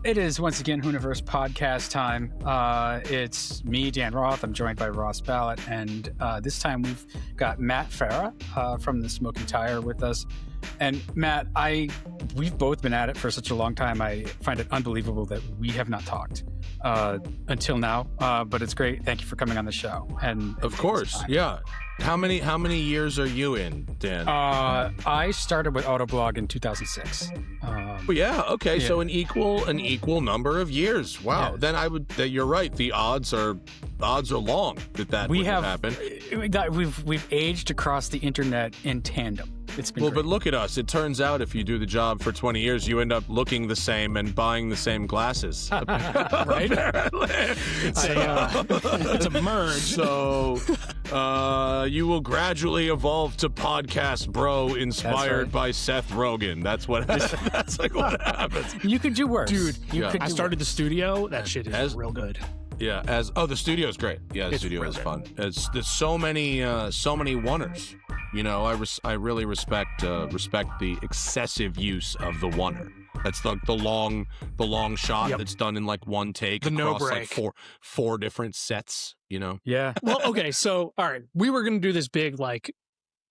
It is once again Hooniverse podcast time. It's me, Dan Roth. I'm joined by Ross Ballot, and this time we've got Matt Farah from the Smoking Tire with us. And Matt, we've both been at it for such a long time. I find it unbelievable that we have not talked until now. But it's great. Thank you for coming on the show. And of course, yeah. How many years are you in, Dan? I started with Autoblog in 2006. Yeah. Okay. Yeah. So an equal number of years. Wow. Yeah. Then you're right. The odds are long that would have happened. We've aged across the internet in tandem. It's been great. But look at us. It turns out if you do the job for 20 years, you end up looking the same and buying the same glasses. Right? It's a merge. So you will gradually evolve to podcast bro inspired by Seth Rogen. That's what that's like what happens. You could do worse. Dude, I started the studio. That shit is real good. Yeah, the studio's great. Yeah, the studio is fun. There's so many oneers. You know, I really respect the excessive use of the oneer. That's like the long shot that's done in like one take across like four different sets. You know. Yeah. Well, okay. So, all right, we were gonna do this big like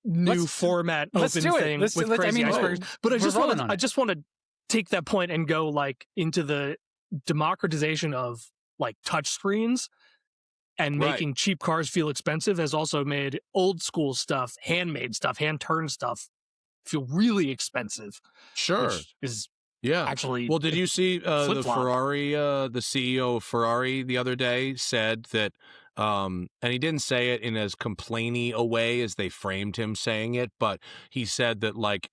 new format open thing with crazy icebergs, but I just want to take that point and go like into the democratization of like touch screens. And making cheap cars feel expensive has also made old school stuff, handmade stuff, hand-turned stuff feel really expensive. Sure. Which is actually... Well, did you see the Ferrari, the CEO of Ferrari the other day said that, and he didn't say it in as complainy a way as they framed him saying it, but he said that like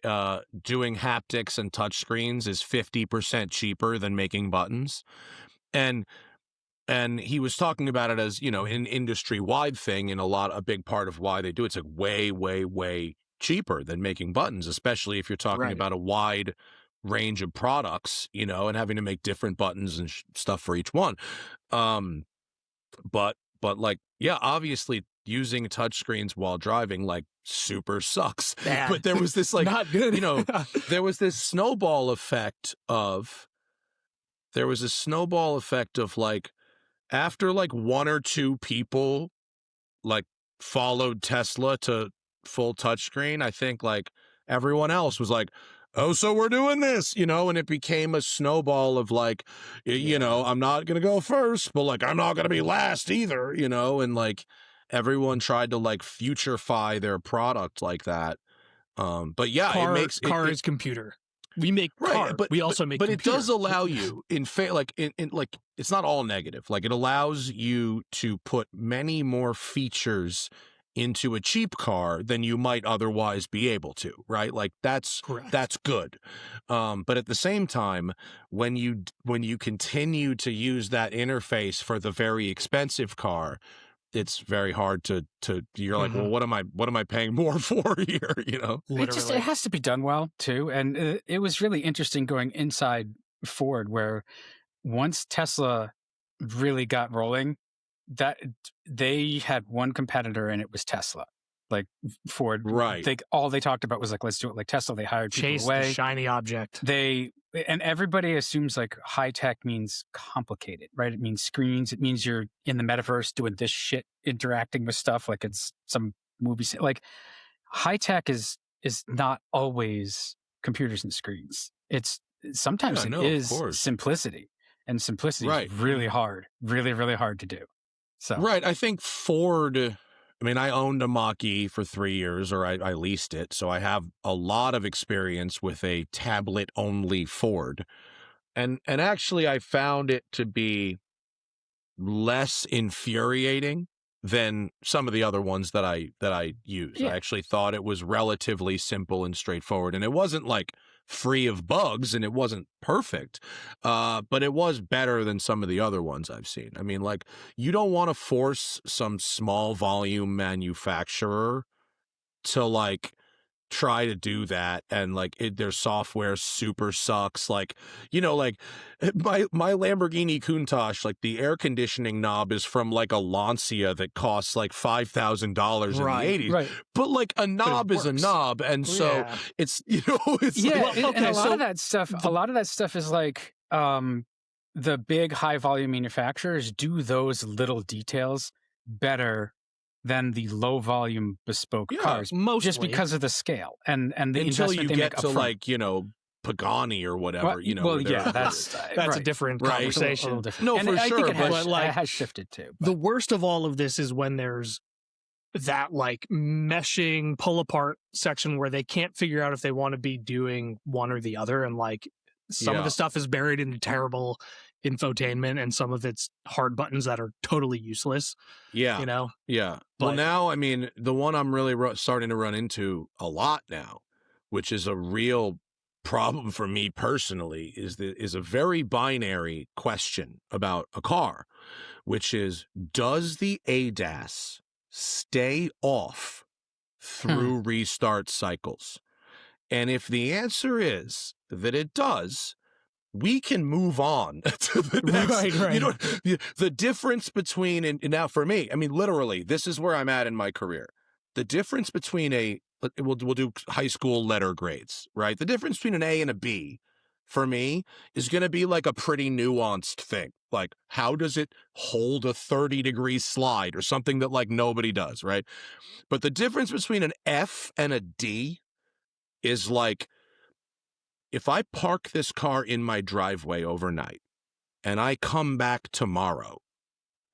doing haptics and touch screens is 50% cheaper than making buttons. And he was talking about it as, you know, an industry-wide thing, and a big part of why they do it's like way, way, way cheaper than making buttons, especially if you're talking about a wide range of products, you know, and having to make different buttons and stuff for each one. But like, yeah, obviously using touchscreens while driving like super sucks. But there was this like, not good. You know, there was this snowball effect of like, after like one or two people like followed Tesla to full touchscreen, I think like everyone else was like, oh, so we're doing this, you know, and it became a snowball of like, you know, I'm not going to go first, but like, I'm not going to be last either, you know, and like everyone tried to like futurify their product like that. But yeah, car, it makes car is computer. We make car, but we also make computer. It does allow you in like it's not all negative. Like it allows you to put many more features into a cheap car than you might otherwise be able to, right? Like that's good. But at the same time, when you continue to use that interface for the very expensive car, it's very hard to you're like, well, what am I paying more for here? You know, it has to be done well too. And it was really interesting going inside Ford, where once Tesla really got rolling, that they had one competitor and it was Tesla. Like Ford, all they talked about was like, let's do it like Tesla. They hired people Chase away. The shiny object. And everybody assumes like high tech means complicated, right? It means screens. It means you're in the metaverse doing this shit, interacting with stuff like it's some movie. Like high tech is not always computers and screens. Sometimes it is simplicity, and simplicity is really hard, really, really hard to do. So I think Ford. I mean, I owned a Mach-E for 3 years, or I leased it, so I have a lot of experience with a tablet-only Ford. And actually, I found it to be less infuriating than some of the other ones that I used. I actually thought it was relatively simple and straightforward, and it wasn't like free of bugs, and it wasn't perfect, but it was better than some of the other ones I've seen. I mean, like, you don't want to force some small volume manufacturer to like try to do that, and like their software super sucks. Like, you know, like my Lamborghini Countach, like the air conditioning knob is from like a Lancia that costs like $5,000 in the 80s. Right. But like a knob is a knob, and so it's, you know, it's and a lot of that stuff is like the big high volume manufacturers do those little details better than the low volume bespoke cars, mostly. Just because of the scale and the until you get to upfront. like, you know, Pagani or whatever, well, you know. Well, yeah, that's right. A different conversation. A little different. No, and for I sure, think but like, it has shifted too. But. The worst of all of this is when there's that like meshing pull apart section where they can't figure out if they want to be doing one or the other, and like some of the stuff is buried into terrible infotainment and some of it's hard buttons that are totally useless. Yeah. You know? Yeah. Well, now, I mean, the one I'm really starting to run into a lot now, which is a real problem for me personally, is a very binary question about a car, which is, does the ADAS stay off through restart cycles? And if the answer is that it does, we can move on to the next. Right. You know, the difference between, and now for me, I mean, literally, this is where I'm at in my career. The difference between we'll do high school letter grades, right? The difference between an A and a B, for me, is going to be like a pretty nuanced thing. Like, how does it hold a 30-degree slide or something that like nobody does, right? But the difference between an F and a D is like, if I park this car in my driveway overnight and I come back tomorrow,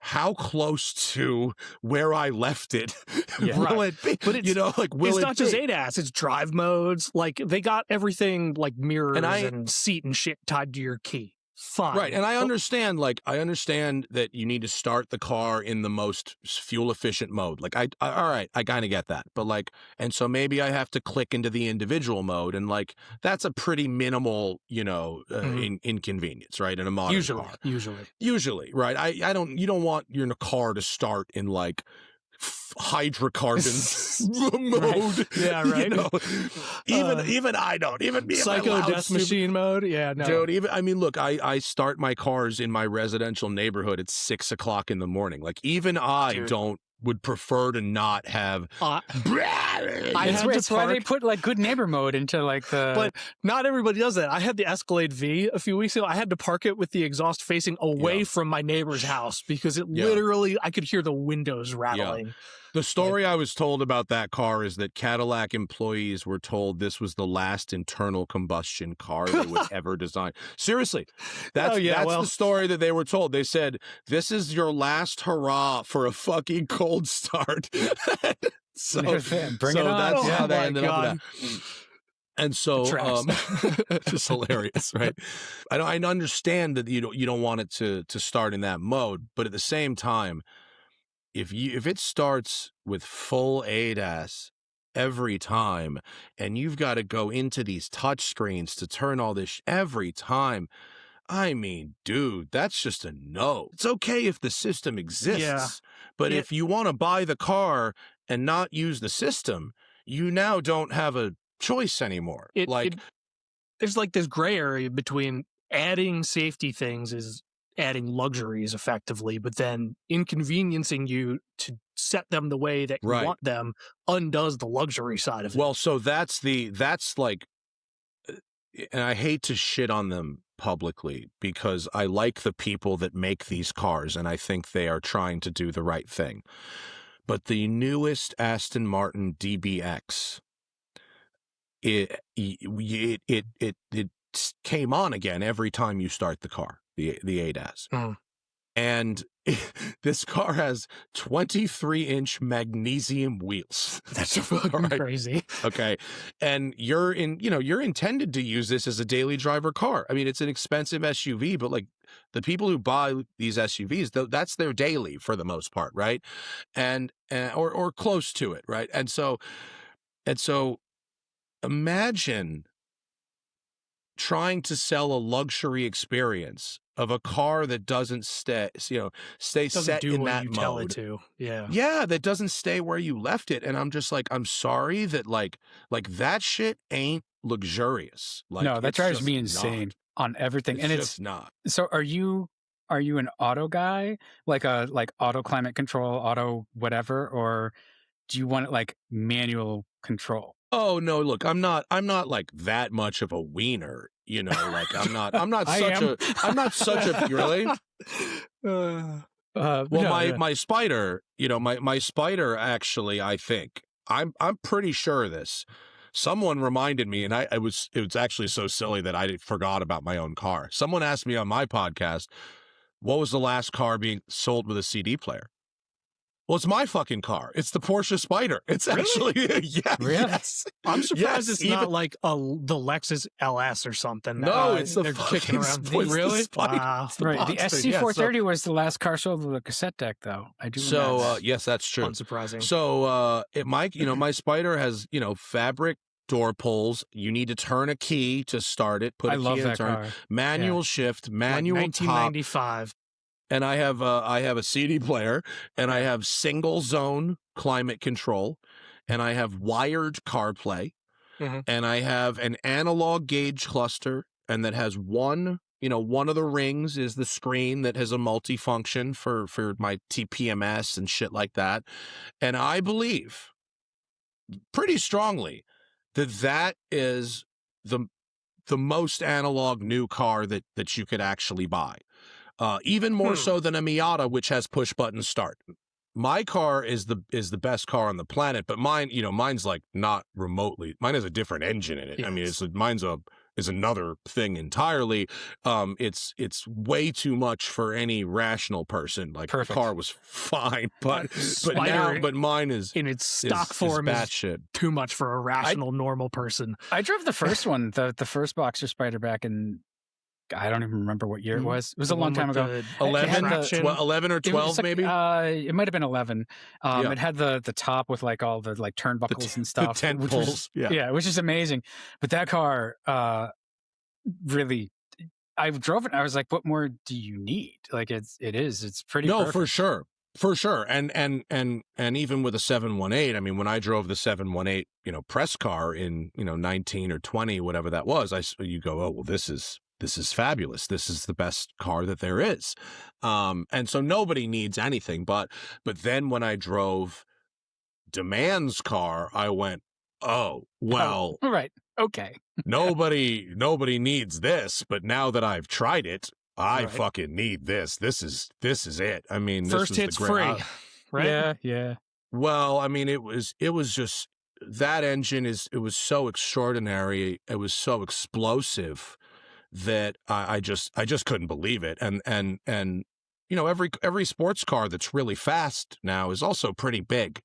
how close to where I left it will it be? But it's, you know, like, will it's it not be? just ADAS, it's drive modes. Like, they got everything like mirrors and seat and shit tied to your key. Fine. Right. And I understand, that you need to start the car in the most fuel efficient mode. Like, all right, I kind of get that. But like, and so maybe I have to click into the individual mode, and like, that's a pretty minimal, you know, inconvenience, right? In a modern car. Usually, right? You don't want your car to start in like hydrocarbons mode. Right. Yeah, right. You know? Even I don't. Even me, psycho death machine mode. Yeah, no, dude. I mean, look, I start my cars in my residential neighborhood at 6 o'clock in the morning. Like, even I would prefer to not have. It's why they put like good neighbor mode into like the. But not everybody does that. I had the Escalade V a few weeks ago. I had to park it with the exhaust facing away from my neighbor's house because it literally, I could hear the windows rattling. Yeah. The story I was told about that car is that Cadillac employees were told this was the last internal combustion car they would ever design. Seriously, that's the story that they were told. They said, this is your last hurrah for a fucking cold start. So bring it on. That's how they ended up with that. And so, just hilarious, right? I understand that you don't want it to start in that mode, but at the same time, if it starts with full ADAS every time, and you've got to go into these touch screens to turn all this every time, I mean, dude, that's just a no. It's okay if the system exists, but if you want to buy the car and not use the system, you now don't have a choice anymore. There's like this gray area between adding safety things is adding luxuries effectively, but then inconveniencing you to set them the way that you want them undoes the luxury side of it. Well, so that's like, and I hate to shit on them publicly because I like the people that make these cars and I think they are trying to do the right thing. But the newest Aston Martin DBX, it came on again every time you start the car, the ADAS. And this car has 23-inch magnesium wheels. That's fucking crazy. Okay. And you're intended to use this as a daily driver car. I mean, it's an expensive SUV, but like the people who buy these SUVs, that's their daily for the most part, right? And or close to it, right? And so imagine trying to sell a luxury experience of a car that doesn't stay set in that mode. Tell it to. Yeah, that doesn't stay where you left it. And I'm just like, I'm sorry that like that shit ain't luxurious. Like, no, that drives me insane on everything. And it's not. So are you an auto guy? Like auto climate control, auto whatever, or do you want it like manual control? Oh no, look, I'm not like that much of a wiener You know, like I'm not such a really. Well, my Spyder, you know, my Spyder actually, I think I'm pretty sure of this. Someone reminded me, and it was actually so silly that I forgot about my own car. Someone asked me on my podcast, what was the last car being sold with a CD player? Well, it's my fucking car. It's the Porsche Spyder. It's actually, yeah, really? Yes. I'm surprised it's not like the Lexus LS or something. No, it's the kicking around. Really? The SC430 was the last car sold with a cassette deck, though. I do. So yes, that's true. Unsurprising. So my Spyder has fabric door pulls. You need to turn a key to start it. Put a key in, turn. Car. Manual shift. Manual 1995. Top. And I have a CD player, and I have single zone climate control, and I have wired CarPlay, and I have an analog gauge cluster, and that has one of the rings is the screen that has a multifunction for my TPMS and shit like that. And I believe pretty strongly that is the most analog new car that you could actually buy. Even more so than a Miata, which has push button start. My car is the best car on the planet, but mine's like not remotely. Mine has a different engine in it. Yes. I mean, mine's is another thing entirely. It's way too much for any rational person. Like the car was fine, but mine is in its stock form is shit. Too much for a rational normal person. I drove the first one, the first Boxster Spyder back in. I don't even remember what year it was. It was a long time ago. 11 or 12, maybe? It might have been 11. It had the top with like all the like turnbuckles and stuff. The tent poles. Which is amazing. But that car, really, I drove it and I was like, what more do you need? Like it's pretty perfect. For sure. And even with a 718, I mean, when I drove the 718, press car in, 19 or 20, whatever that was, you go, oh, well, this is fabulous. This is the best car that there is. And so nobody needs anything. But then when I drove Demand's car, I went, oh, well. Oh, right. Okay. nobody needs this. But now that I've tried it, I fucking need this. This is it. I mean, first hit's free. Right? Yeah. Well, I mean, it was just that engine it was so extraordinary. It was so explosive that I just couldn't believe it. And every sports car that's really fast now is also pretty big.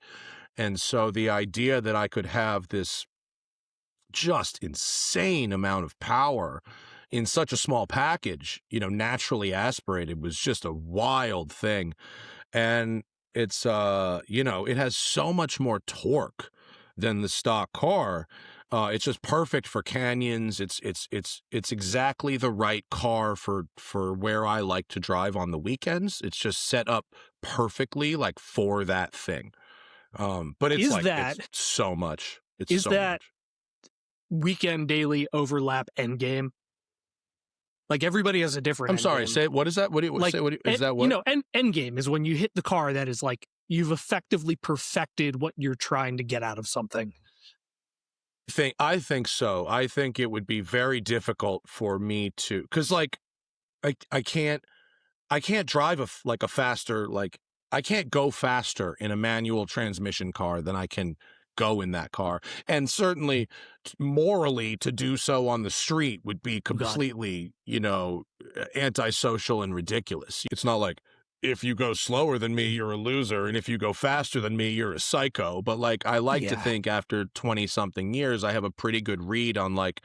And so the idea that I could have this just insane amount of power in such a small package, naturally aspirated, was just a wild thing. And it's it has so much more torque than the stock car. It's just perfect for canyons. It's exactly the right car for where I like to drive on the weekends. It's just set up perfectly like for that thing. But it's it's so much. Is that weekend daily overlap end game? Like everybody has a different. I'm sorry. Say what is that? What do you say? What is that? What end game is when you hit the car that is like you've effectively perfected what you're trying to get out of something. I think so. I think it would be very difficult for me to, because like I can't drive a faster, like I can't go faster in a manual transmission car than I can go in that car. And certainly morally to do so on the street would be completely, antisocial and ridiculous. It's not like, if you go slower than me, you're a loser. And if you go faster than me, you're a psycho. But like, I like to think after 20 something years, I have a pretty good read on like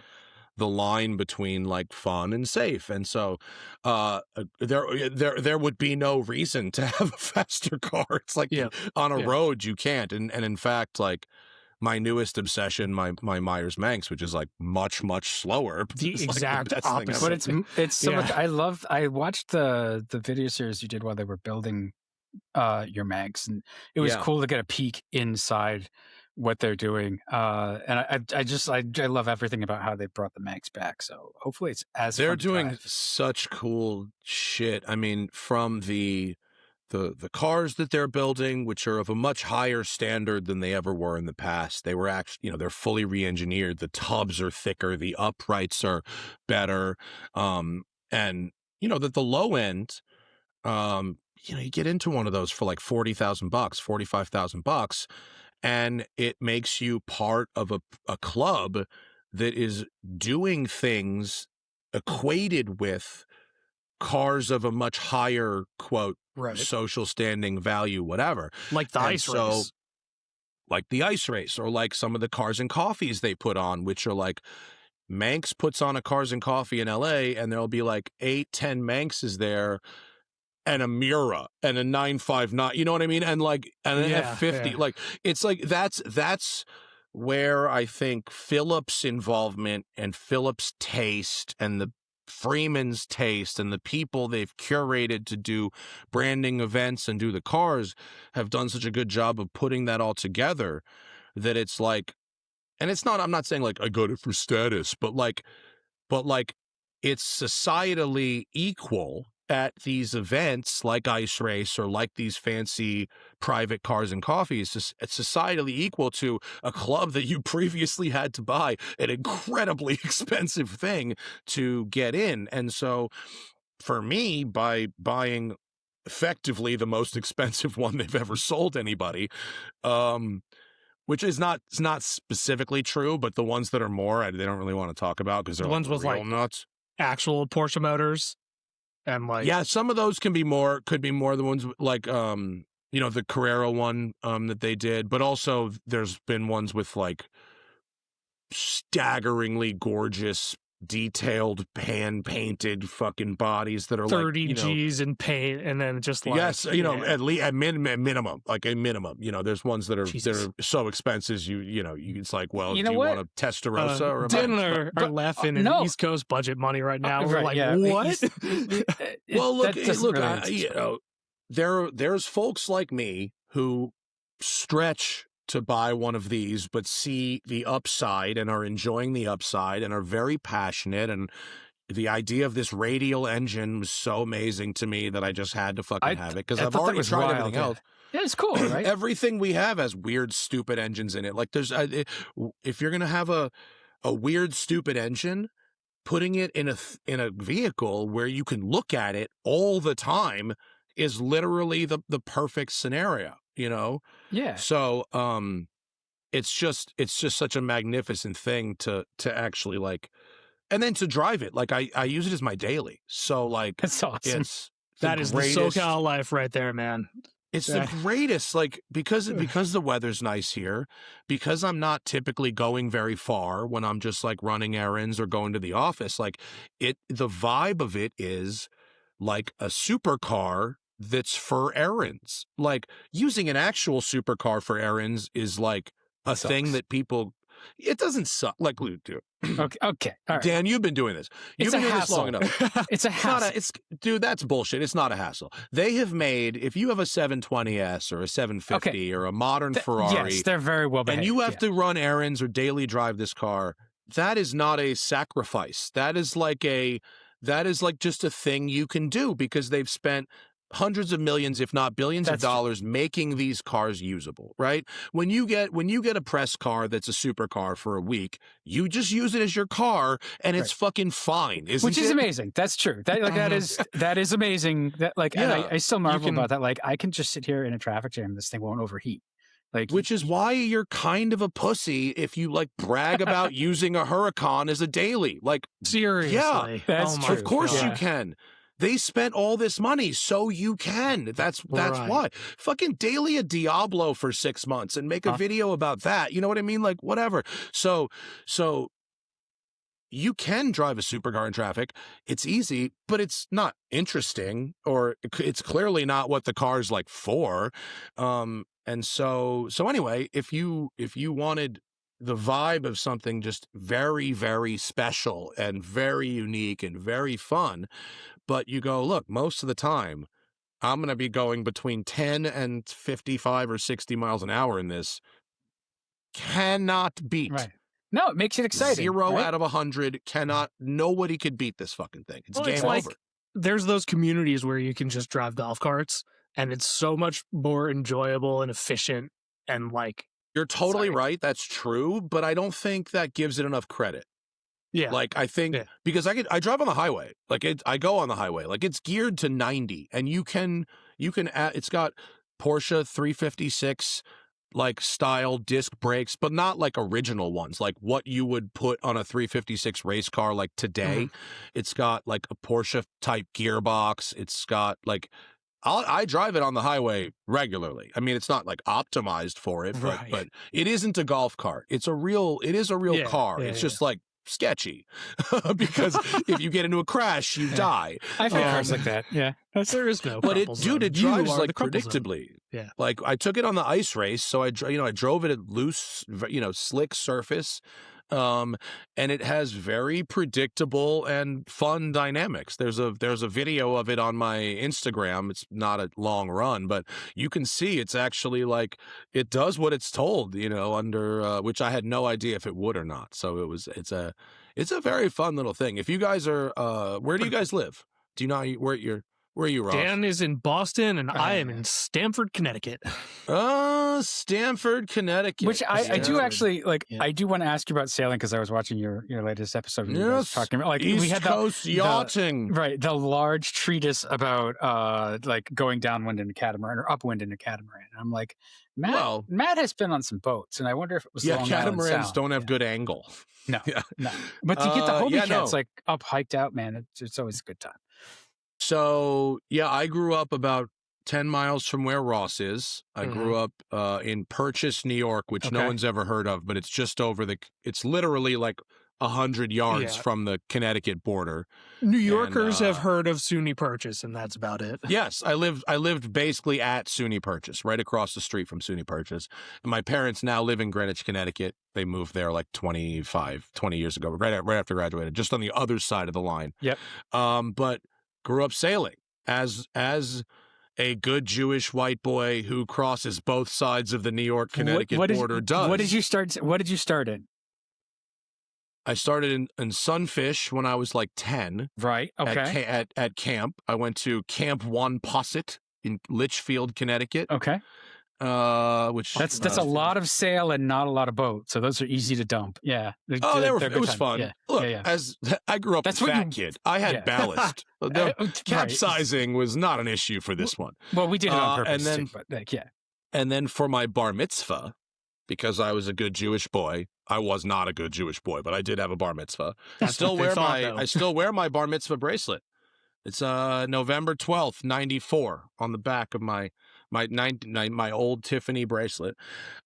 the line between like fun and safe. And so there would be no reason to have a faster car. It's like on a road, you can't. And in fact, like my newest obsession, my Meyers Manx, which is like much, much slower. The exact opposite. But it's so much. I watched the video series you did while they were building your Manx, and it was cool to get a peek inside what they're doing. And I love everything about how they brought the Manx back. So hopefully it's as they're doing such cool shit. I mean, from the the cars that they're building, which are of a much higher standard than they ever were in the past. They were actually, they're fully re-engineered. The tubs are thicker, the uprights are better, and that the low end, you get into one of those for like $40,000, $45,000, and it makes you part of a club that is doing things equated with cars of a much higher, quote, social standing, value, whatever. Like the ice race. Like the ice race, or like some of the cars and coffees they put on, which are like, Manx puts on a cars and coffee in LA, and there'll be like 8-10 Manxes there, and a Mura and a 959, you know what I mean? And like an F50. Yeah. Like, it's like that's where I think Phillips' involvement and Phillips' taste and the Freeman's taste and the people they've curated to do branding events and do the cars have done such a good job of putting that all together, that it's like, and it's not, I'm not saying like I got it for status, but like it's societally equal at these events like Ice Race or like these fancy private cars and coffees. It's societally equal to a club that you previously had to buy an incredibly expensive thing to get in. And so for me, by buying effectively the most expensive one they've ever sold anybody, which is not specifically true, but the ones that are more, they don't really want to talk about because they're the ones with real like nuts. Actual Porsche motors. And like, yeah, some of those could be more the ones like, the Carrera one that they did, but also there's been ones with like staggeringly gorgeous, detailed, hand-painted fucking bodies that are 30 like, G's in paint, and then just like, yes, at least at minimum, like a minimum. There's ones that are so expensive, it's like, well, do you want a Testarossa or a Dan are laughing at East Coast budget money right now. We're like, what? Well, look, there's folks like me who stretch to buy one of these, but see the upside and are enjoying the upside and are very passionate. And the idea of this radial engine was so amazing to me that I just had to fucking have it, because I've already tried everything else. Yeah, it's cool, right? Everything we have has weird, stupid engines in it. Like there's, if you're gonna have a weird, stupid engine, putting it in a vehicle where you can look at it all the time is literally the perfect scenario. Yeah. So, it's just such a magnificent thing to actually like, and then to drive it. Like I use it as my daily. So like, that's awesome. That is the SoCal life right there, man. It's the greatest, like, because the weather's nice here, because I'm not typically going very far when I'm just like running errands or going to the office. Like the vibe of it is like a supercar that's for errands. Like using an actual supercar for errands is like a thing that people, it doesn't suck. Like, dude. Okay. All right. Dan, you've been doing this. You've been doing this long enough. It's a hassle. Dude, that's bullshit. It's not a hassle. They have made, if you have a 720S or a 750 or a modern Ferrari. Yes, they're very well behaved. And you have to run errands or daily drive this car. That is not a sacrifice. That is like just a thing you can do because they've spent hundreds of millions, if not billions of dollars making these cars usable, right? When you get a press car that's a supercar for a week, you just use it as your car and it's fucking fine, isn't it? Which is amazing. That's true. That is amazing. That and I still marvel about that. Like I can just sit here in a traffic jam, this thing won't overheat. Like, which is why you're kind of a pussy if you like brag about using a Huracan as a daily. Like, seriously. Yeah, that's true. Of course you can. They spent all this money, so you can. That's why. Fucking daily a Diablo for 6 months and make a video about that. You know what I mean? Like, whatever. So you can drive a supercar in traffic. It's easy, but it's not interesting, or it's clearly not what the car's like for. And so anyway, if you wanted the vibe of something just very, very special and very unique and very fun, but you go, look, most of the time I'm going to be going between 10 and 55 or 60 miles an hour in this, cannot beat. Right. No, it makes it exciting. 0 out of 100 cannot. Nobody could beat this fucking thing. It's game over. There's those communities where you can just drive golf carts and it's so much more enjoyable and efficient and like. You're totally right. That's true, but I don't think that gives it enough credit. Yeah. Like I think because I drive on the highway. Like I go on the highway. Like it's geared to 90, and you can add, it's got Porsche 356 like style disc brakes, but not like original ones, like what you would put on a 356 race car like today. It's got like a Porsche type gearbox. It's got like I drive it on the highway regularly. I mean, it's not like optimized for it, but it isn't a golf cart. It is a real car. It's just like sketchy because if you get into a crash, you die. I've had cars like that. Yeah, there is no. But it drives like predictably. Yeah, like I took it on the ice race, so I drove it at loose, slick surface. And it has very predictable and fun dynamics. There's a video of it on my Instagram. It's not a long run, but you can see it's actually like it does what it's told, under which I had no idea if it would or not. So it's a very fun little thing. If you guys are where do you guys live? Do you know where are you, Ross? Dan is in Boston, and I am in Stamford, Connecticut. Stamford, Connecticut. Which I do actually like. Yeah. I do want to ask you about sailing because I was watching your latest episode. And you guys talking about like East Coast yachting, the large treatise about like going downwind in a catamaran or upwind in a catamaran. And I'm like, Matt has been on some boats, and I wonder if it was catamarans don't have good angle. No, no. But to get the Hobie cats like up hiked out, man, it's always a good time. So, I grew up about 10 miles from where Ross is. I grew up in Purchase, New York, which no one's ever heard of, but it's just it's literally like 100 yards from the Connecticut border. New Yorkers have heard of SUNY Purchase, and that's about it. Yes, I lived basically at SUNY Purchase, right across the street from SUNY Purchase. And my parents now live in Greenwich, Connecticut. They moved there like 20 years ago, right after graduated, just on the other side of the line. Yep. But grew up sailing as a good Jewish white boy who crosses both sides of the New York Connecticut border does. What did you start in? I started in Sunfish when I was like 10. Right. Okay. At camp, I went to Camp One Posset in Litchfield, Connecticut. Okay. Which that's a lot of sail and not a lot of boat, so those are easy to dump. Yeah. It was fun. Yeah. Look, as I grew up a fat kid, I had ballast. Capsizing was not an issue for this one. Well, we did it on purpose, And then for my bar mitzvah, because I was a good Jewish boy, I was not a good Jewish boy, but I did have a bar mitzvah. I still wear my bar mitzvah bracelet. It's November 12th, 94 on the back of my old Tiffany bracelet.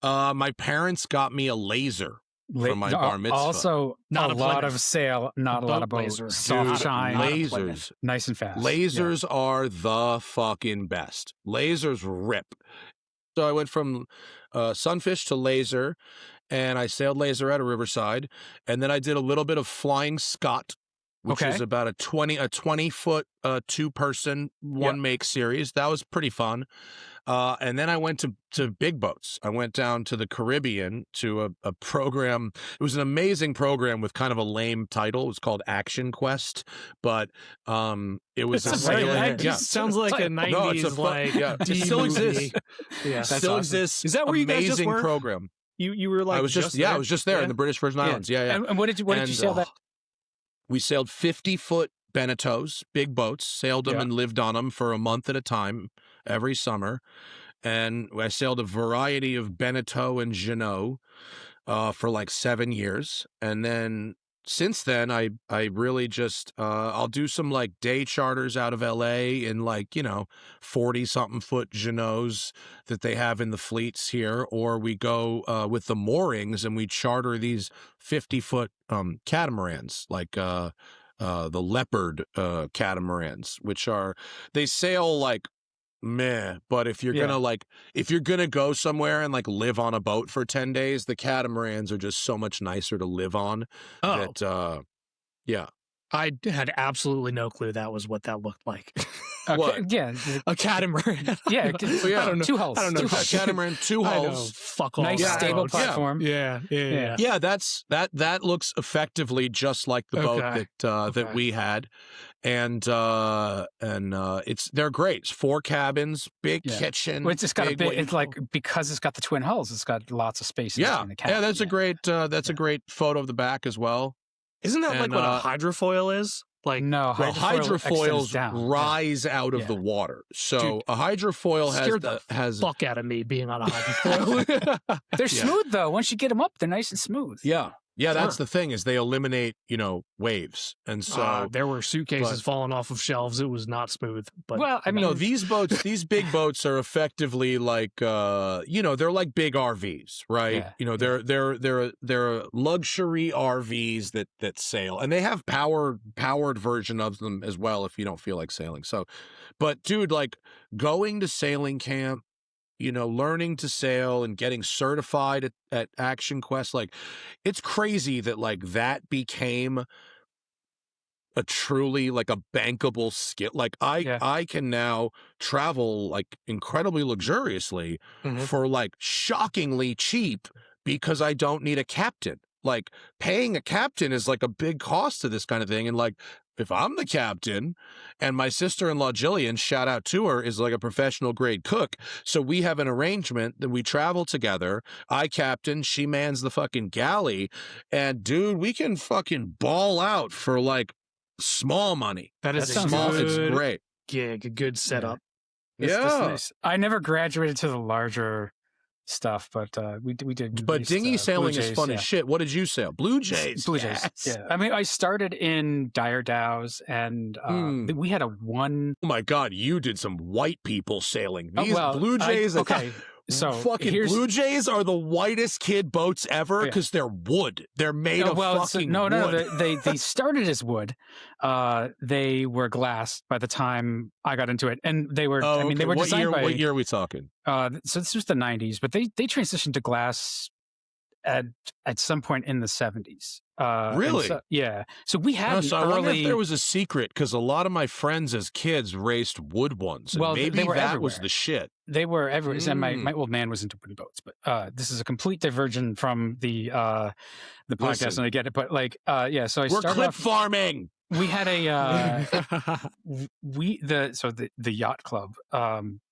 My parents got me a laser for my bar mitzvah. Also, not a lot of sail, not a lot of boat. Soft shine. Lasers. Nice and fast. Lasers are the fucking best. Lasers rip. So I went from Sunfish to laser, and I sailed laser out of Riverside, and then I did a little bit of Flying Scot, which is about a 20-foot two-person one-make series. That was pretty fun. And then I went to big boats. I went down to the Caribbean to a program. It was an amazing program with kind of a lame title. It was called Action Quest, but it was a sailing. Sounds like a 90s it still exists. Still exists. Is that where you guys just were? Program. You were like I was I was just there in the British Virgin Islands. Yeah. And what did you sail that? We sailed 50-foot Beneteaus, big boats, sailed them and lived on them for a month at a time every summer. And I sailed a variety of Beneteau and Jeanneau for like 7 years. And then since then, I really just, I'll do some like day charters out of LA in like, 40-something foot Jeanneaus that they have in the fleets here. Or we go with the moorings and we charter these 50-foot catamarans, like the leopard catamarans, which they sail like meh, but if you're gonna go somewhere and like live on a boat for 10 days, the catamarans are just so much nicer to live on. I had absolutely no clue that was what that looked like. What? Yeah, a catamaran. Yeah, I don't know. 2 hulls. I don't know. A catamaran, 2 hulls. Fuck off. Nice stable boats. platform. Yeah. Yeah, that looks effectively just like the boat that we had, and they're great. It's 4 cabins, big kitchen. Well, it's just got a big. It's like because it's got the twin hulls, it's got lots of space. Yeah, between the cabins. that's a great a great photo of the back as well. Isn't that like what a hydrofoil is? Like no, hydrofoils rise out of the water. So a hydrofoil has fuck out of me being on a hydrofoil. They're smooth though. Once you get them up, they're nice and smooth. Yeah. Yeah, that's the thing is they eliminate, waves. And so there were suitcases falling off of shelves. It was not smooth. But well, I mean, no, these big boats are effectively like, they're like big RVs, right? Yeah. They're luxury RVs that sail, and they have powered version of them as well if you don't feel like sailing. So, but dude, like going to sailing camp, learning to sail and getting certified at Action Quest, like it's crazy that like that became a truly like a bankable skill. Like I can now travel like incredibly luxuriously for like shockingly cheap because I don't need a captain. Like paying a captain is like a big cost to this kind of thing. And like, if I'm the captain and my sister-in-law Jillian, shout out to her, is like a professional grade cook. So we have an arrangement that we travel together. I captain, she mans the fucking galley. And dude, we can fucking ball out for like small money. It's great gig, a good setup. It's nice. I never graduated to the larger stuff, but we did. But dinghy sailing is fun as shit. What did you sail? Blue Jays. Blue Jays. Yeah. I mean, I started in dire dows, and we had a one. Oh my God, you did some white people sailing. These Blue Jays. Okay. So fucking Blue Jays are the whitest kid boats ever because they're wood. They're made of fucking wood. No. They started as wood. They were glass by the time I got into it, and they were. I mean, they were designed by. What year are we talking? So this was the 90s, but they transitioned to glass at some point in the 70s. Really? So, yeah. So we had. I wonder if there was a secret because a lot of my friends as kids raced wood ones. And maybe that was the shit. They were everywhere. And my old man was into wooden boats, but this is a complete diversion from the podcast, and I get it. But like, so we're clip farming. We had the yacht club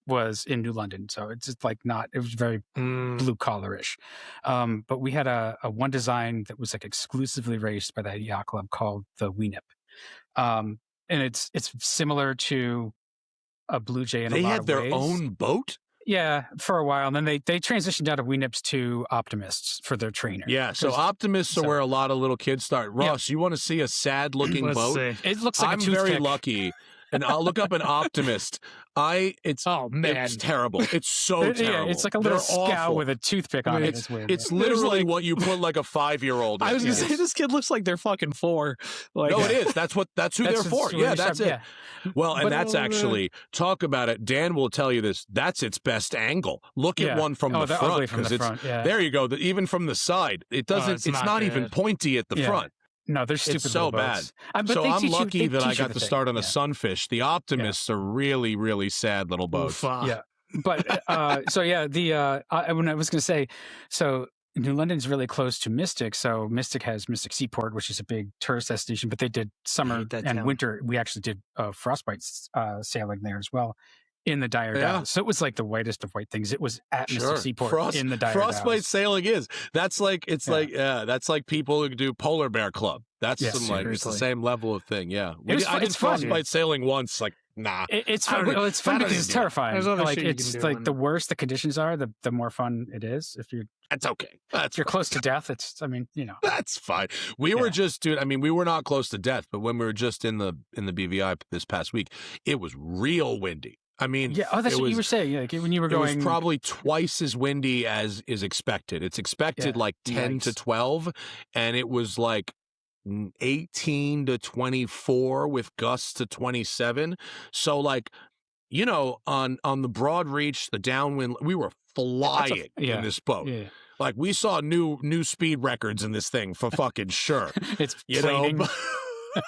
was in New London, so it's just like it was very blue collar-ish. But we had a one design that was like exclusively raced by the yacht club called the Weenip. And it's similar to a Blue Jay in a lot of ways. They had their own boat? Yeah, for a while. And then they transitioned out of Weenips to Optimists for their trainer. Yeah, so Optimists are where a lot of little kids start. Ross, you want to see a sad-looking boat? See. It looks like I'm very lucky. And I'll look up an Optimist. It's terrible. It's so terrible. Yeah, it's like a little scow with a toothpick on it. It's weird. It's literally what you put like a 5-year-old in. I was going to say, this kid looks like they're fucking 4. Like, no, it is. That's who they're for. Yeah, that's it. Yeah. Well, and that's actually, talk about it. Dan will tell you this. That's its best angle. Look at one from the front. From the front. There you go. Even from the side, it doesn't. It's not even pointy at the front. No, they're stupid. It's so bad. So I'm lucky that I got to start on a Sunfish. The Optimists are really, really sad little boats. Yeah, but when I was going to say, so New London's really close to Mystic. So Mystic has Mystic Seaport, which is a big tourist destination. But they did summer and winter. We actually did frostbite sailing there as well. In the dire dows. So it was like the whitest of white things. It was at Mystic Seaport in the dire frostbite dows. Sailing that's like that's like people who do Polar Bear Club. That's it's the same level of thing. Yeah, I did frostbite sailing once. Like, nah, it's fun. It's fun because it's terrifying. Like it's like the worse the conditions are, the more fun it is. If you're that's okay. If you're close to death, that's fine. We were just, dude. I mean, we were not close to death, but when we were just in the BVI this past week, it was real windy. I mean, that's what you were saying. Like when you were going, it was probably twice as windy as is expected. It's expected like 10 to 12, and it was like 18 to 24 with gusts to 27. So like, on the broad reach, the downwind, we were flying in this boat. Yeah. Like we saw new speed records in this thing for fucking sure. It's planing.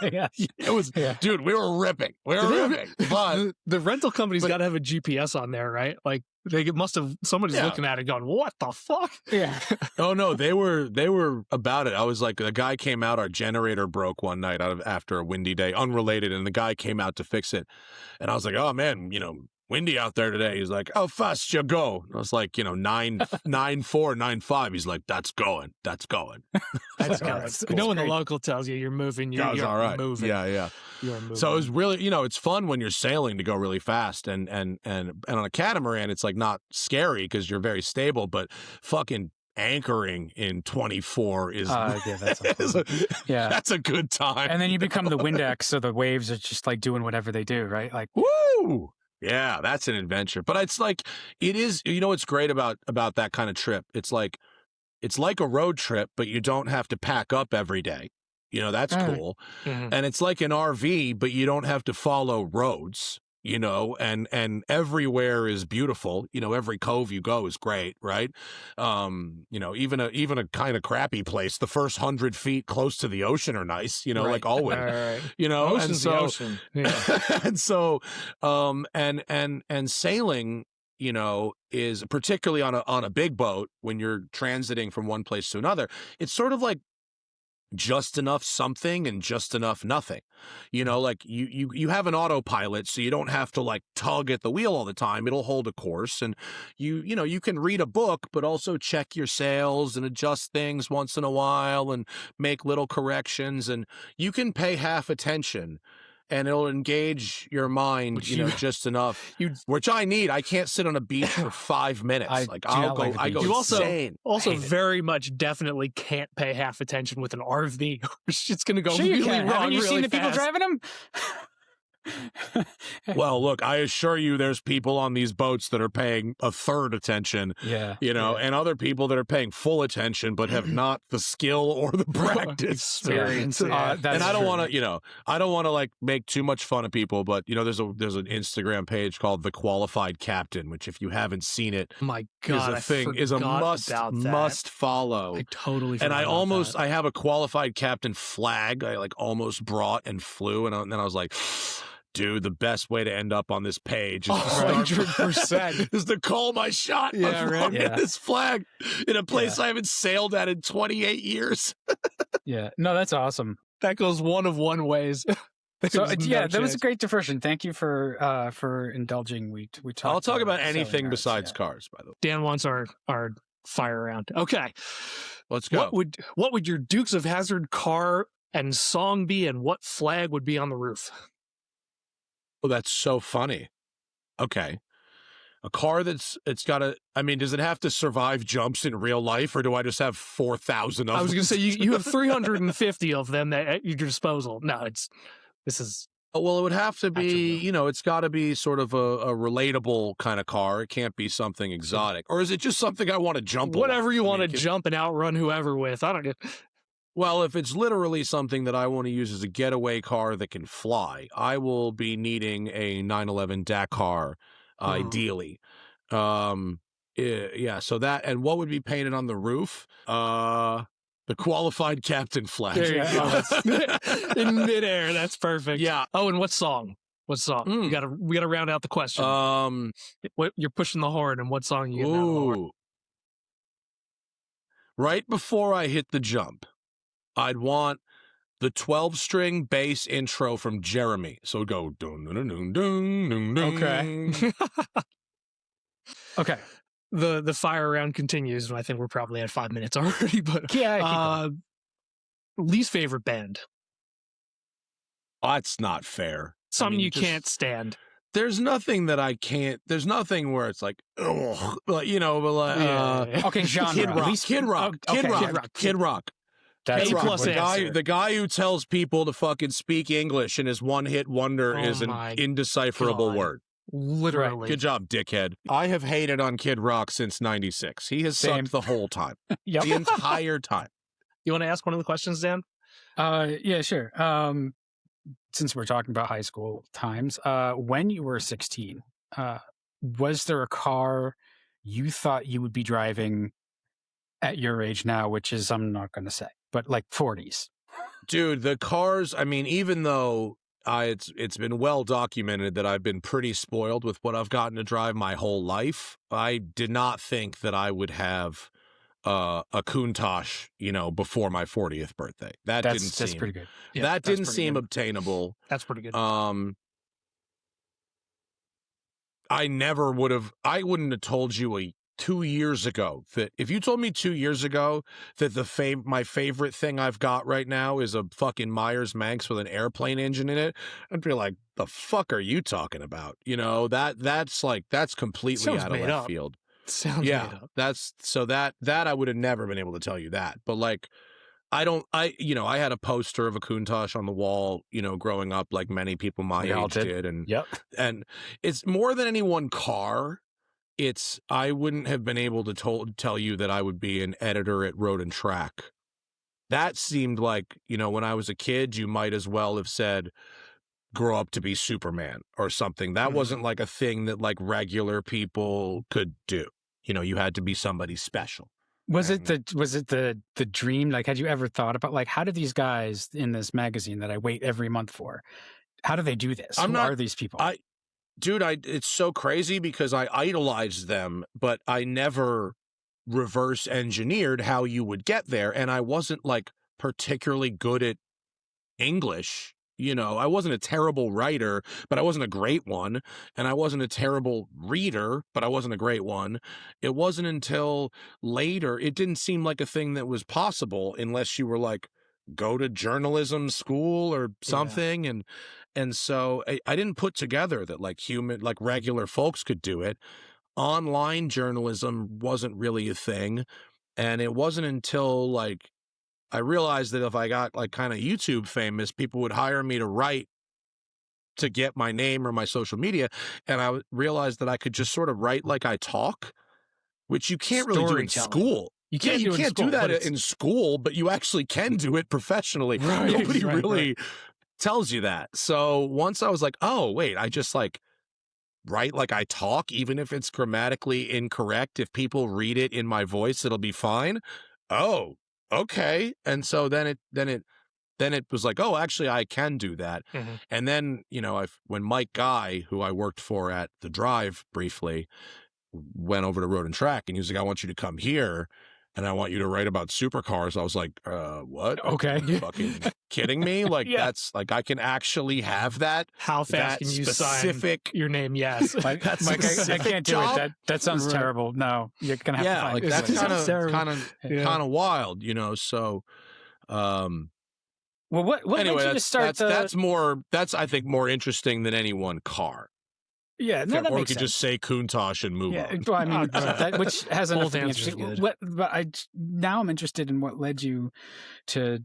Yeah. It was, dude, we were ripping. But the rental company's got to have a GPS on there, right? Like they must have, somebody's looking at it going, what the fuck? Yeah. Oh no, they were about it. I was like, the guy came out, our generator broke one night after a windy day, unrelated, and the guy came out to fix it. And I was like, oh man, windy out there today. He's like, how fast you go? And I was like, 9.4, 9.5. He's like, that's going. That's going. Cool. When the local tells you you're moving, you're all right. moving. Yeah. You're moving. So it was really, it's fun when you're sailing to go really fast, and on a catamaran, it's like not scary because you're very stable, but fucking anchoring in 24 is that's a good time. And then you become the Windex, so the waves are just like doing whatever they do, right? Like, woo! Yeah, that's an adventure. But it's like, it is, what's great about that kind of trip? It's like a road trip, but you don't have to pack up every day. That's cool. Mm-hmm. And it's like an RV, but you don't have to follow roads, and everywhere is beautiful. Every cove you go is great, right? Even a kind of crappy place, the first 100 feet close to the ocean are nice, right. Like Owen, right. Ocean's the ocean. Yeah. And so, and sailing, is particularly on a big boat when you're transiting from one place to another. It's sort of like just enough something and just enough nothing. Like you have an autopilot, so you don't have to like tug at the wheel all the time. It'll hold a course, and you can read a book, but also check your sails and adjust things once in a while and make little corrections, and you can pay half attention. And it'll engage your mind, just enough. Which I need. I can't sit on a beach for 5 minutes. I go you insane. Also very much definitely can't pay half attention with an RV. It's going to go really wrong. Haven't you seen the fast. people driving them? Well, look, I assure you there's people on these boats that are paying a third attention, and other people that are paying full attention but have not the skill or the practice. Experience. And I don't want to, I don't want to like make too much fun of people, but there's an Instagram page called The Qualified Captain, which if you haven't seen it, my God, is a must follow. I totally forgot. And I have a qualified captain flag I like almost brought and flew, and then I was like, dude, the best way to end up on this page is 100% is to call my shot. This flag in a place I haven't sailed at in 28 years. Yeah, no, that's awesome. That goes one of one ways. So that was a great diversion. Thank you for indulging. We talked. I'll talk about anything besides cars, by the way. Dan wants our fire round. Okay, let's go. What would your Dukes of Hazzard car and song be, and what flag would be on the roof? Oh, that's so funny. Okay. A car does it have to survive jumps in real life, or do I just have 4,000 of them? I was going to say, you have 350 of them at your disposal. No, well, it would have to be, it's got to be sort of a relatable kind of car. It can't be something exotic. Or is it just something I want to jump on? Whatever you want to jump and outrun whoever with. I don't know. Well, if it's literally something that I want to use as a getaway car that can fly, I will be needing a 911 Dakar, ideally. So that, and what would be painted on the roof? The qualified captain flag. There you go. In midair, that's perfect. Yeah. Oh, and what song? What song? We gotta round out the question. What you're pushing the horn, and what song you getting out of the horn? Right before I hit the jump, I'd want the 12-string bass intro from Jeremy. So it'd go dun dun dun dun dun dun. Okay. Okay. The fire round continues, and I think we're probably at 5 minutes already. But least favorite band. That's not fair. Something you can't stand. There's nothing that I can't. There's nothing where it's like, oh, okay, genre. Kid Rock. That's the guy who tells people to fucking speak English and his one-hit wonder is an indecipherable word. Literally. Good job, dickhead. I have hated on Kid Rock since '96. He has sucked the whole time. The entire time. You want to ask one of the questions, Dan? Yeah, sure. Since we're talking about high school times, when you were 16, was there a car you thought you would be driving at your age now, which is, I'm not going to say, but like 40s? Dude, the cars, I mean, even though it's been well documented that I've been pretty spoiled with what I've gotten to drive my whole life, I did not think that I would have a Countach, before my 40th birthday. That's pretty good. Yeah, that didn't seem obtainable. That's pretty good. I wouldn't have told you 2 years ago that if you told me 2 years ago that my favorite thing I've got right now is a fucking Meyers Manx with an airplane engine in it, I'd be like, the fuck are you talking about? That's completely out of left field. Sounds made up. That I would have never been able to tell you that. But like, I had a poster of a Countach on the wall, growing up, like many people my age did. And it's more than any one car. I wouldn't have been able to tell you that I would be an editor at Road and Track. That seemed like, when I was a kid, you might as well have said, grow up to be Superman or something. That wasn't like a thing that like regular people could do. You had to be somebody special. Was it the dream? Like, had you ever thought about like, how do these guys in this magazine that I wait every month for, how do they do this? Who are these people? Dude, it's so crazy because I idolized them, but I never reverse engineered how you would get there. And I wasn't like particularly good at English. I wasn't a terrible writer, but I wasn't a great one. And I wasn't a terrible reader, but I wasn't a great one. It wasn't until later, it didn't seem like a thing that was possible unless you were like, go to journalism school or something. Yeah. And so I didn't put together that like regular folks could do it. Online journalism wasn't really a thing. And it wasn't until like I realized that if I got like kind of YouTube famous, people would hire me to write to get my name or my social media. And I realized that I could just sort of write like I talk, which you can't really do in school. You can't do that in school, but you actually can do it professionally. Right, Nobody really tells you that. So once I was like, oh, wait, I just like write like I talk, even if it's grammatically incorrect. If people read it in my voice, it'll be fine. Oh, okay. And so then it was like, oh, actually, I can do that. Mm-hmm. And then, when Mike Guy, who I worked for at The Drive briefly, went over to Road and Track, and he was like, I want you to come here, and I want you to write about supercars. I was like, what? Okay. Are you fucking kidding me? Like, that's like, I can actually have that. How fast can you sign your name? Yes. Mike, I can't do it. That sounds terrible. No, you're going to have to find that's kind of wild, so, well, what anyway, led you to start that's I think more interesting than any one car. Yeah, no, that or we makes could sense. just say Countach and move on. Well, I mean, which has enough to be interesting. Now I'm interested in what led you to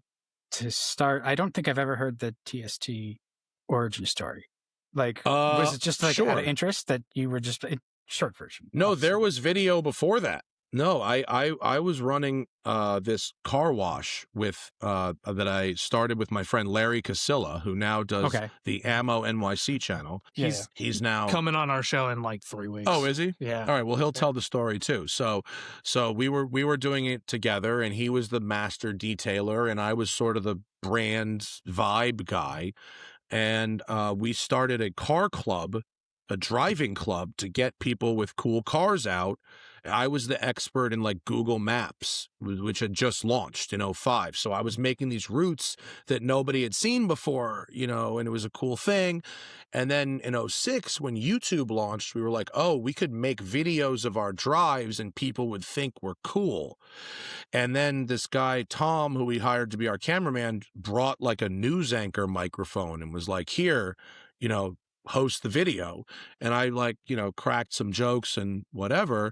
start. I don't think I've ever heard the TST origin story. Like, was it just like out of interest that you were just a short version? No, there was video before that. No, I was running this car wash with that I started with my friend Larry Casilla, who now does the Ammo NYC channel. He's now coming on our show in like 3 weeks. Oh, is he? Yeah. All right. Well, he'll tell the story too. So we were doing it together, and he was the master detailer, and I was sort of the brand vibe guy, and we started a car club, a driving club, to get people with cool cars out. I was the expert in like Google Maps, which had just launched in 2005. So I was making these routes that nobody had seen before, and it was a cool thing. And then in 2006, when YouTube launched, we were like, oh, we could make videos of our drives and people would think we're cool. And then this guy, Tom, who we hired to be our cameraman, brought like a news anchor microphone and was like, here, host the video. And I cracked some jokes and whatever.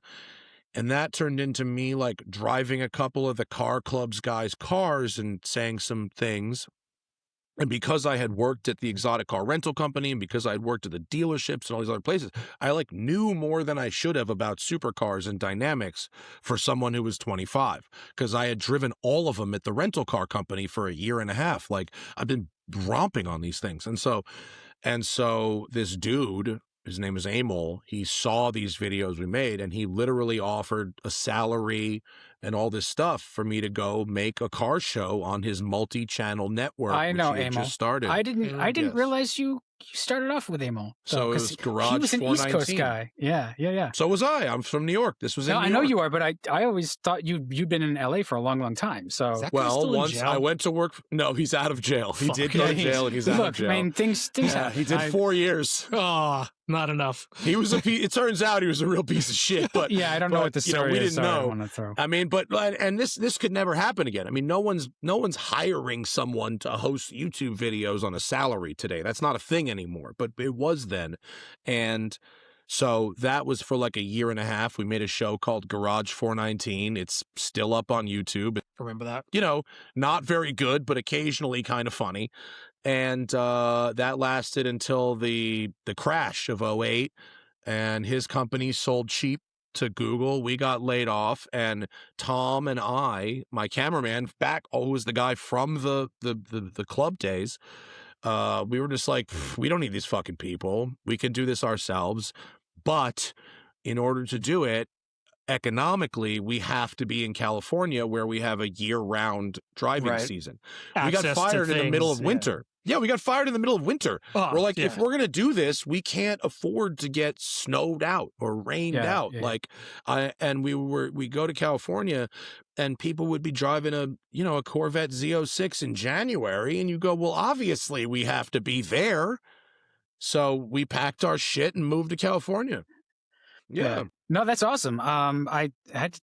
And that turned into me like driving a couple of the car club's guys' cars and saying some things. And because I had worked at the exotic car rental company, and because I had worked at the dealerships and all these other places, I like knew more than I should have about supercars and dynamics for someone who was 25, because I had driven all of them at the rental car company for a year and a half. Like, I've been romping on these things. And so this dude, his name is Emil, he saw these videos we made, and he literally offered a salary and all this stuff for me to go make a car show on his multi-channel network. I know, which he had just started. I didn't realize you started off with Emil. So it was Garage he was an 419. East Coast guy. Yeah. So was I. I'm from New York. This was in New York. I know you are, but I always thought you'd been in LA for a long time. So once I went to work. No, he's out of jail. He did go to jail, and he's out of jail. I mean, things happen. He did 4 years. Oh, not enough. He was it turns out he was a real piece of shit. But yeah, I don't know what the story we is. didn't know. I mean, and this could never happen again. I mean, no one's hiring someone to host YouTube videos on a salary today. That's not a thing anymore. But it was then, and so that was for like a year and a half. We made a show called Garage 419. It's still up on YouTube. Remember that? Not very good, but occasionally kind of funny. And that lasted until the crash of 2008, and his company sold cheap to Google. We got laid off, and Tom and my cameraman, who was the guy from the club days, we were just like, we don't need these fucking people. We can do this ourselves. But in order to do it, economically, we have to be in California where we have a year-round driving season. We got fired in the middle of winter. Yeah, we got fired in the middle of winter. We're like, if we're going to do this, we can't afford to get snowed out or rained out. Yeah. We go to California, and people would be driving a Corvette Z06 in January, and you go, well, obviously we have to be there. So we packed our shit and moved to California. Yeah. No, that's awesome. I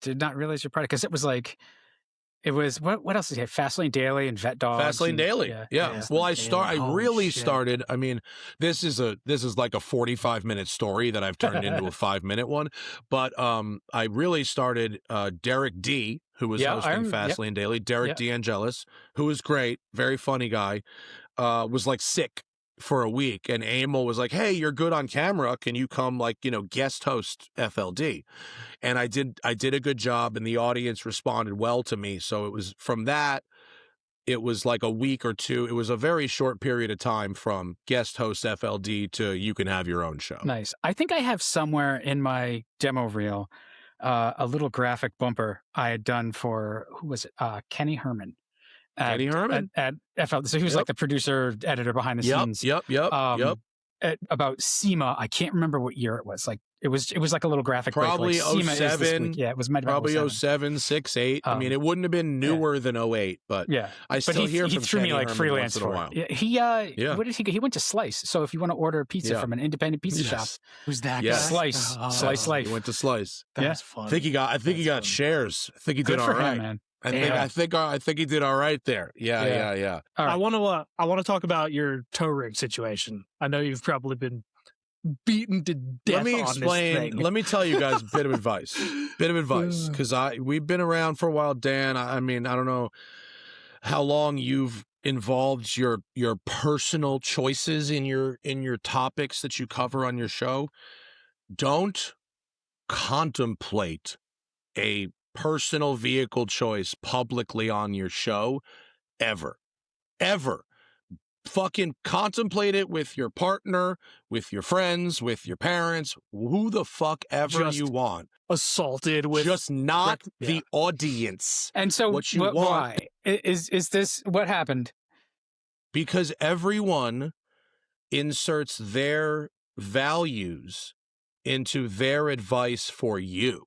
did not realize your product, because it was what else did he have? Fastlane Daily and Vet Dogs. Fastlane Daily. Yeah. Well, I really started. I mean, this is like a 45-minute story that I've turned into a 5-minute one. But I really started Derek D, who was hosting Fastlane Daily. Derek DeAngelis, who was great, very funny guy, was like sick for a week, and Emil was like, hey, you're good on camera, can you come guest host FLD? And I did a good job, and the audience responded well to me. So it was from that, it was like a week or two. It was a very short period of time from guest host FLD to you can have your own show. Nice. I think I have somewhere in my demo reel a little graphic bumper I had done for, who was it? Kenny Herman. Kenny Herman at FL. So he was like the producer, editor behind the scenes. Yep. About SEMA, I can't remember what year it was. Like it was like a little graphic. Probably break, like 07. Yeah, it was probably 07, 6, 8. I mean, it wouldn't have been newer than 08, but I still hear from threw me like Herman freelance for it. What did he go? He went to Slice. So if you want to order a pizza from an independent pizza shop, who's that? Yeah. Guy? Slice Life. He went to Slice. That's fun. I think he got shares. I think he did all right, man. I think he did all right there. Yeah. Right. I want to talk about your tow rig situation. I know you've probably been beaten to death. Let me explain. Let me tell you guys a bit of advice. Because we've been around for a while, Dan. I mean, I don't know how long you've involved your personal choices in your topics that you cover on your show. Don't contemplate a personal vehicle choice publicly on your show ever. Fucking contemplate it with your partner, with your friends, with your parents, who the fuck ever you want. Assaulted with just not the audience. And so what you want. Why is this what happened? Because everyone inserts their values into their advice for you.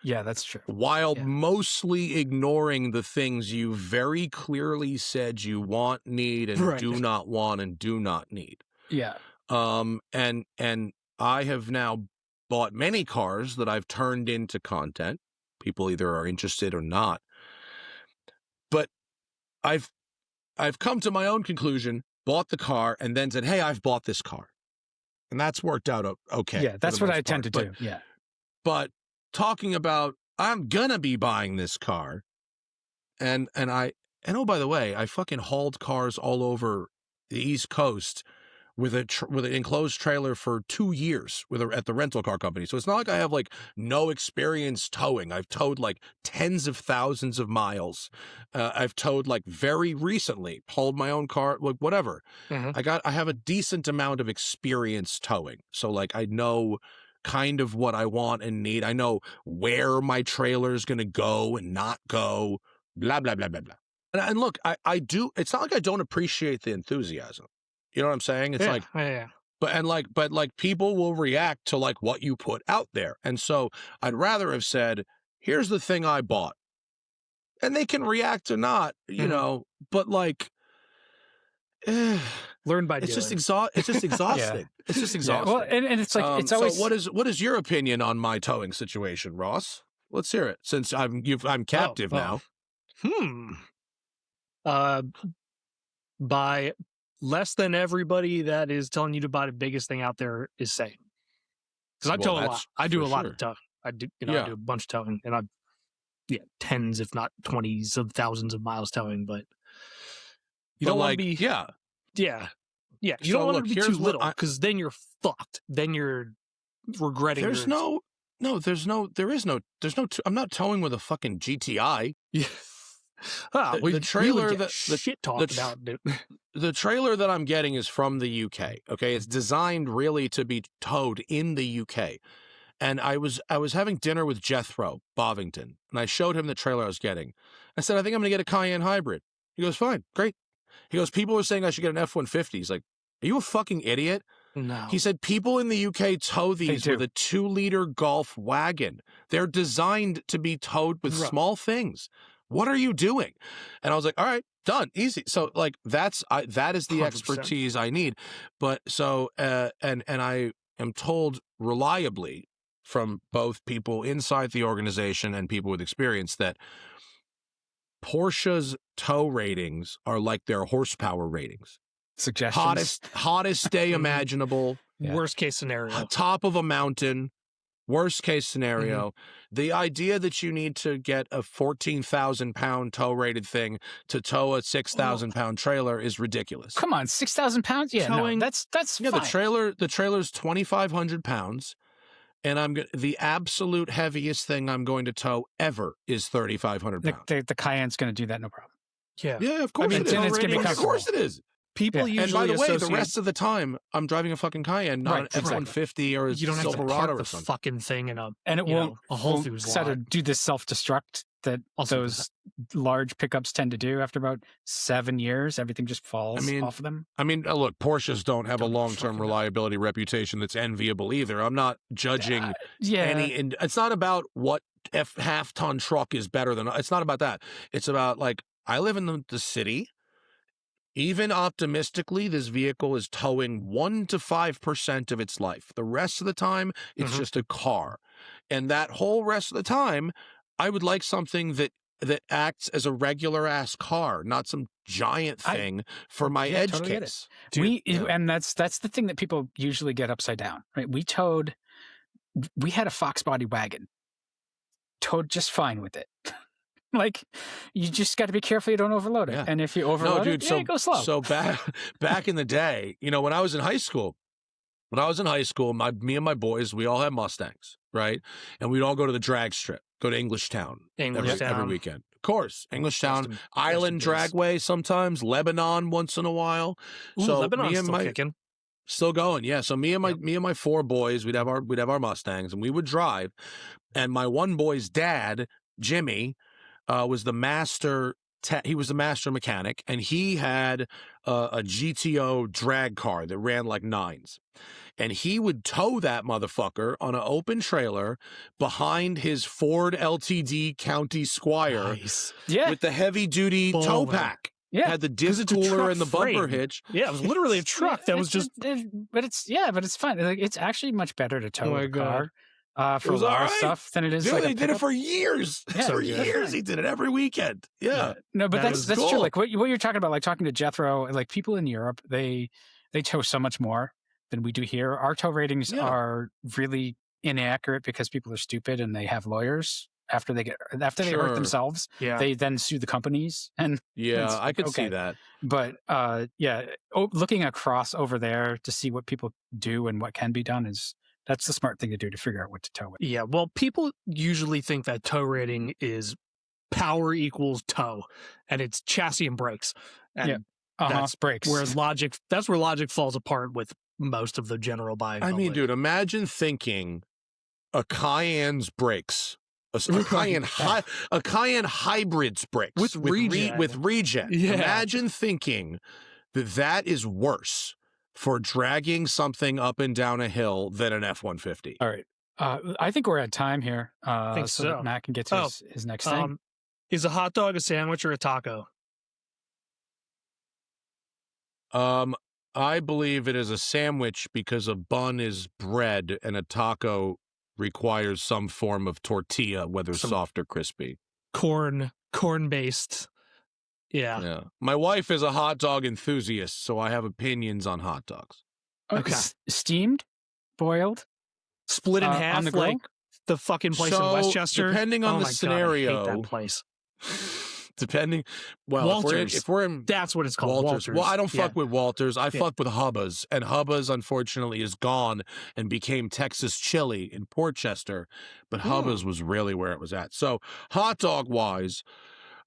Yeah, that's true. While mostly ignoring the things you very clearly said you want, need, and do not want and do not need. Yeah. And I have now bought many cars that I've turned into content. People either are interested or not. But I've come to my own conclusion, bought the car, and then said, hey, I've bought this car. And that's worked out okay. Yeah, that's what I tend to do. Yeah. But talking about I'm gonna be buying this car, and oh, by the way, I fucking hauled cars all over the East Coast with an enclosed trailer for 2 years at the rental car company. So it's not like I have like no experience towing. I've towed like tens of thousands of miles. I've towed like very recently, hauled my own car, like whatever. I have a decent amount of experience towing. So like I know kind of what I want and need. I know where my trailer is going to go and not go, blah, blah, blah, blah, blah. And look, I do, it's not like I don't appreciate the enthusiasm. You know what I'm saying? It's but people will react to like what you put out there. And so I'd rather have said, here's the thing I bought. And they can react or not, you know, but like, learn by it's doing. just it's just exhausting. It's just exhausting. Well, and it's like it's always. So what is your opinion on my towing situation, Ross? Let's hear it. Since I'm captive now. Buy less than everybody that is telling you to buy the biggest thing out there is saying. Because I tow a lot. I do a lot of towing. I do, I do a bunch of towing, and I tens, if not 20s of thousands of miles towing, but you don't want to be you don't want to be too little, because then you're fucked. Then you're regretting. There's no I'm not towing with a fucking GTI. Yeah. The trailer that shit talked about it. The trailer that I'm getting is from the UK. Okay, it's designed really to be towed in the UK. And I was having dinner with Jethro Bovington, and I showed him the trailer I was getting. I said, I think I'm going to get a Cayenne hybrid. He goes, fine, great. He goes, people are saying I should get an F-150. He's like, are you a fucking idiot? No. He said, people in the UK tow these with a 2-liter Golf wagon. They're designed to be towed with small things. What are you doing? And I was like, all right, done, easy. So like that is the 100%. Expertise I need. But so and I am told reliably from both people inside the organization and people with experience that Porsche's tow ratings are like their horsepower ratings. Suggestions. Hottest day imaginable. Worst case scenario. Top of a mountain. Worst case scenario. The idea that you need to get a 14,000-pound tow rated thing to tow a 6,000-pound trailer is ridiculous. Come on, 6,000 pounds? Yeah, towing, no, that's fine. The trailer's 2,500 pounds. And the absolute heaviest thing I'm going to tow ever is 3,500 pounds. The Cayenne's going to do that, no problem. Yeah, of course. Of course it is. People usually and by the way, the rest of the time, I'm driving a fucking Cayenne, not an F-150 or a you don't have Silverado to park or the something. fucking thing in a Whole Foods lot. To do this self-destruct that those large pickups tend to do after about 7 years. Everything just falls off of them. I mean, look, Porsches don't have a long-term reliability reputation that's enviable either. I'm not judging any. And it's not about what half-ton truck is better than. It's not about that. It's about like I live in the city. Even optimistically, this vehicle is towing 1 to 5% of its life. The rest of the time, it's just a car. And that whole rest of the time, I would like something that acts as a regular-ass car, not some giant thing for my edge totally case. And that's the thing that people usually get upside down, right? We had a Fox body wagon, towed just fine with it. Like, you just got to be careful you don't overload it. And if you overload it, go slow. So back in the day, when I was in high school, me and my boys, we all had Mustangs, right? And we'd all go to the drag strip, go to Englishtown every weekend. Of course, Englishtown, Island Dragway sometimes, Lebanon once in a while. Ooh, so Lebanon's still kicking. Still going, yeah. So me and my 4 boys, we'd have our Mustangs, and we would drive. And my one boy's dad, Jimmy, was the master. He was the master mechanic, and he had a GTO drag car that ran like 9s. And he would tow that motherfucker on an open trailer behind his Ford LTD County Squire with the heavy-duty tow pack. Yeah, had the disc cooler and the bumper hitch. Yeah, it was literally a truck that was just. But it's fun. Like, it's actually much better to tow a car. For a lot of stuff than it is. Dude, they did it for years. Yeah. For years, he did it every weekend. Yeah. No, but that's cool. True. Like what you're talking about, like talking to Jethro, like people in Europe, they tow so much more than we do here. Our tow ratings are really inaccurate because people are stupid and they have lawyers after they hurt themselves. Yeah. They then sue the companies and I could see that. But looking across over there to see what people do and what can be done that's the smart thing to do to figure out what to tow with. Yeah, well, people usually think that tow rating is power equals tow, and it's chassis and brakes. And that's brakes. That's where logic falls apart with most of the general buying. I mean, dude, imagine thinking a Cayenne's brakes. A Cayenne hybrid's brakes with regen. Yeah. Imagine thinking that is worse for dragging something up and down a hill than an F-150. All right. I think we're at time here. I think so that Matt can get to his next thing. Is a hot dog a sandwich or a taco? I believe it is a sandwich because a bun is bread and a taco requires some form of tortilla, whether soft or crispy. Corn-based. Yeah. My wife is a hot dog enthusiast, so I have opinions on hot dogs. Okay. Steamed? Boiled? Split in half, on the grill? like the fucking place in Westchester? Depending on the scenario. God, I hate that place. Walters. If we're in that's what it's called. Walters. Well, I don't fuck with Walters. I fuck with Hubba's, and Hubba's unfortunately is gone and became Texas Chili in Portchester, but Hubba's was really where it was at. So hot dog wise,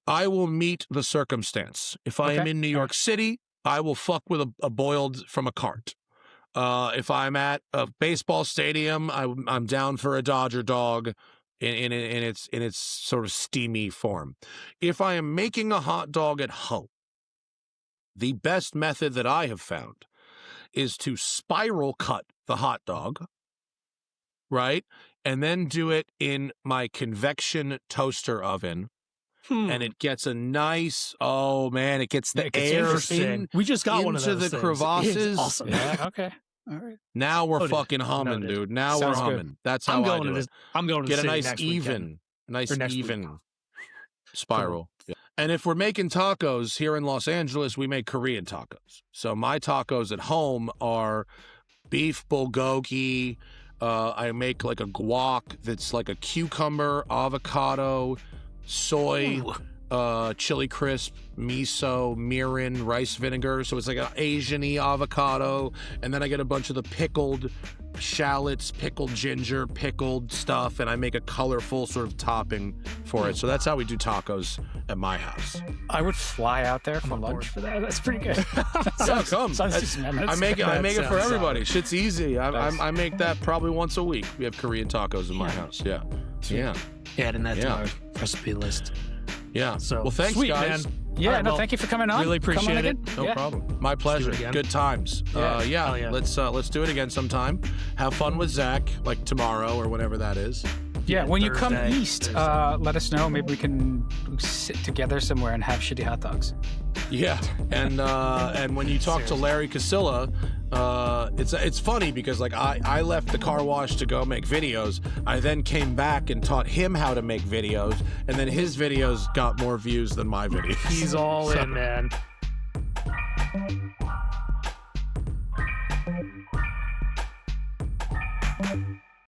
I will meet the circumstance. If I am in New York City, I will fuck with a boiled from a cart. If I'm at a baseball stadium, I'm down for a Dodger dog. In its sort of steamy form. If I am making a hot dog at home, the best method that I have found is to spiral cut the hot dog, right? And then do it in my convection toaster oven. And it gets a nice, it gets the air in. We just got one of those into the crevasses. Awesome. Yeah, okay. All right. Now we're fucking humming, dude. Now we're humming. Good. That's how I do it. I'm going to get a nice even spiral. Yeah. And if we're making tacos here in Los Angeles, we make Korean tacos. So my tacos at home are beef bulgogi. I make like a guac that's like a cucumber, avocado, soy, chili crisp, miso, mirin, rice vinegar. So it's like an Asian-y avocado. And then I get a bunch of the pickled shallots, pickled ginger, pickled stuff. And I make a colorful sort of topping for it. So that's how we do tacos at my house. I would fly out there for lunch for that. That's pretty good. Yeah, come. I make it for everybody. Shit's easy. I make that probably once a week. We have Korean tacos in my house. Yeah. Adding that to our recipe list. Yeah. So, well, thanks, guys. Man. Yeah, thank you for coming on. Really appreciate it. No problem. My pleasure. Good times. Yeah. Let's do it again sometime. Have fun with Zach, like tomorrow or whenever that is. Yeah, when you come east, let us know. Maybe we can sit together somewhere and have shitty hot dogs. Yeah, and when you talk to Larry Casilla, it's funny because like I left the car wash to go make videos. I then came back and taught him how to make videos, and then his videos got more views than my videos. He's all in, man.